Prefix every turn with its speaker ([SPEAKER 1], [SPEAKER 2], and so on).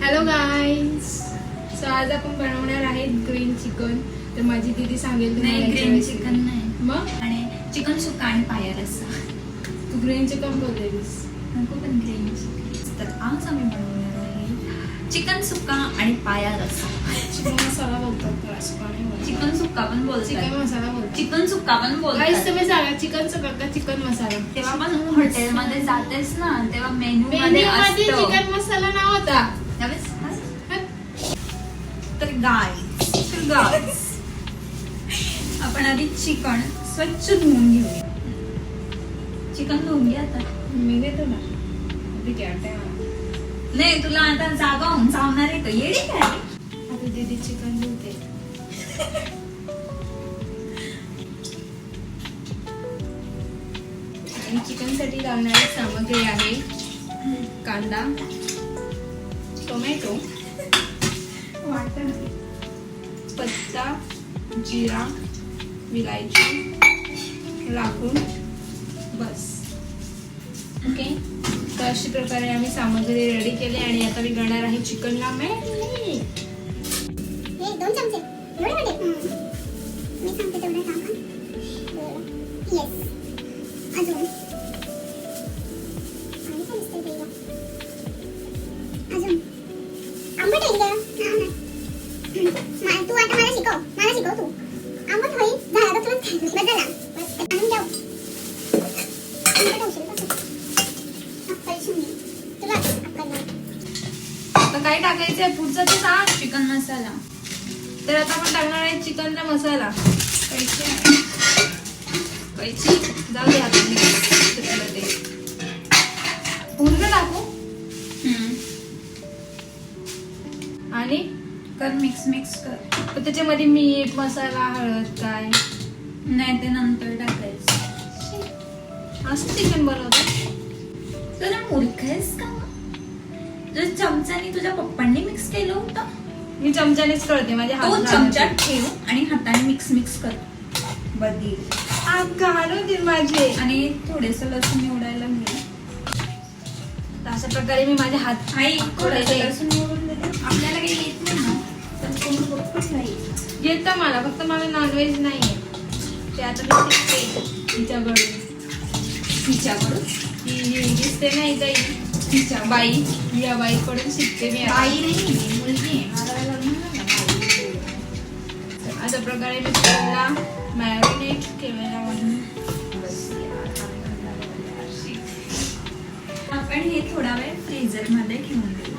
[SPEAKER 1] Hello guys, so आज आपण बनवणार आहे ग्रीन चिकन. तर माझी दीदी सांगेल
[SPEAKER 2] नाही, ग्रीन चिकन नाही
[SPEAKER 1] मग
[SPEAKER 2] आणि चिकन सुक्का आणि पाया रस्सा.
[SPEAKER 1] तू ग्रीन चिकन बोलतेस.
[SPEAKER 2] नको पण ग्रीन चिकन. तर आज आम्ही बनवणार आहे चिकन सुक्का आणि पाया रस्सा.
[SPEAKER 1] चिकन मसाला बोलतात, असं नाही बोलत.
[SPEAKER 2] चिकन सुक्का पण बोलतात,
[SPEAKER 1] चिकन मसाला बोलतात.
[SPEAKER 2] चिकन सुक्का पण
[SPEAKER 1] गाईज
[SPEAKER 2] बोलतात.
[SPEAKER 1] तुम्ही सांगा चिकन सुक्का का चिकन मसाला?
[SPEAKER 2] तेव्हा पण हॉटेलमध्ये जातेस ना, तेव्हा मेनू मध्ये
[SPEAKER 1] मेन्यू मध्ये
[SPEAKER 2] असतं.
[SPEAKER 1] चिकन मसाला नाव होता.
[SPEAKER 2] त्यावेळेस तर गाईज आपण आधी चिकन स्वच्छ धुवून घेऊया. चिकन धुवून घ्या आता.
[SPEAKER 1] मी देतो ना. ठीक आहे,
[SPEAKER 2] नाही तुला आता जागा होऊन चावणार आहे का? येडी काय?
[SPEAKER 1] आता दीदी चिकन धुते. आणि चिकन साठी लागणारी सामग्री आहे कांदा, टोमॅटो, पत्ता, जिरा, विलायची, राखून, बस. ओके, तर अशा प्रकारे आम्ही सामग्री रेडी केली आणि आता मी करणार आहे चिकनला मॅरिनेट.
[SPEAKER 3] 2 चमचे एवढे मी सांगते तेवढं टाका. येस, अजून आणि काय दिसतंय ते गं? अजून आंबट आहे का? तू आता मला शिकव तू. आंबट होईल झाला तर तुला बदला बस आणून जाऊ. आंबट होशील कसं अक्कल शिवणी तुला अक्कल नाही.
[SPEAKER 1] आता काय टाकायचं आहे पुढचं ते सांग.
[SPEAKER 2] चिकन मसाला.
[SPEAKER 1] तर आता आपण टाकणार आहे चिकनचा मसाला. कैची जाऊ दे आता ते पूर्ण टाकू आणि
[SPEAKER 2] कर मिक्स कर.
[SPEAKER 1] त्याच्यामध्ये मीठ, मसाला, हळद काय
[SPEAKER 2] नाही ते नंतर टाकायचं.
[SPEAKER 1] असं चिकन बनवतात.
[SPEAKER 2] तुला मूर्ख आहेस का? तुझ्या चमच्याने तुझ्या पप्पांनी मिक्स केलं होतं.
[SPEAKER 1] मी चमच्यानेच करते, माझ्या
[SPEAKER 2] तो
[SPEAKER 1] हात
[SPEAKER 2] चमचा ठेव आणि हाताने मिक्स कर. बदी
[SPEAKER 1] हात घालू दे माझे.
[SPEAKER 2] आणि थोडेस लसूण निवडायला घे.
[SPEAKER 1] तर अशा प्रकारे मी माझे हात
[SPEAKER 2] आई थोडंसं
[SPEAKER 1] थोडेसे
[SPEAKER 2] लसूण निवडून देते. आपल्याला काही येत नाही ना, तर कोण बघतच नाही.
[SPEAKER 1] येतं मला, फक्त मला नॉनव्हेज नाही आहे. ते आता मी शिकते तिच्याकडून. ही दिसते नाही ताई,
[SPEAKER 2] तिच्या
[SPEAKER 1] बाई, या बाईकडून शिकते मी आता.
[SPEAKER 2] बाई नाही मुलगी आहे. मला लग्न झालं बाई.
[SPEAKER 1] अशा प्रकारे मी चिकनला मॅरिनेट केलेला आहे.
[SPEAKER 2] आपण हे थोडा वेळ फ्रीझर मध्ये ठेवून देऊ.